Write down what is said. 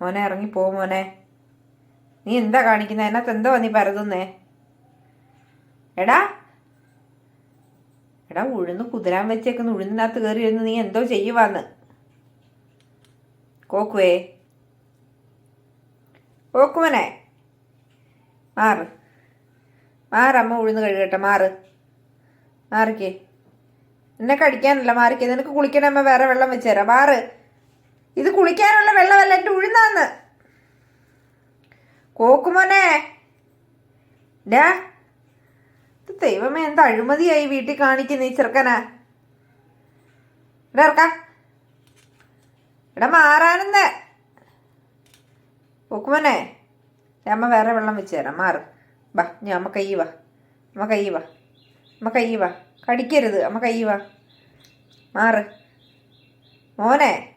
മോനെ ഇറങ്ങിപ്പോ മോനെ. നീ എന്താ കാണിക്കുന്നത്? അതിനകത്ത് എന്തോ നീ പരതുന്നേ? എടാ എടാ ഉഴുന്ന് കുതിരാൻ വെച്ചേക്കുന്ന ഉഴുന്നിനകത്ത് കയറി ഇരുന്ന് നീ എന്തോ ചെയ്യുവാന്ന്? കോക്കുവേ, കോക്കുമനെ മാറ് മാറമ്മ ഉഴുന്ന് കഴുകട്ടെ. മാറിക്കേ. എന്നെ കടിക്കാനല്ല, മാറിക്കേ. നിനക്ക് കുളിക്കണമ്മ വേറെ വെള്ളം വെച്ച് തരാം. മാറ്. ഇത് കുളിക്കാനുള്ള വെള്ളമല്ല, എൻ്റെ ഉഴുന്നാന്ന്. കോക്കുമോനെ ഡാ, ദൈവമേ എന്താ അഴിമതിയായി വീട്ടിൽ കാണിക്കുന്ന ഈ ചെറുക്കനാ. എടാ ഇറക്കാ. എടാ മാറാനെന്ന്. കോക്കുമോനെ, അമ്മ വേറെ വെള്ളം വെച്ച് തരാം. മാറ്. വാ, ഞാൻ അമ്മ കൈ വാ. അമ്മ കൈ വാ. കടിക്കരുത്. അമ്മ കൈ വാ. മാറ് മോനെ.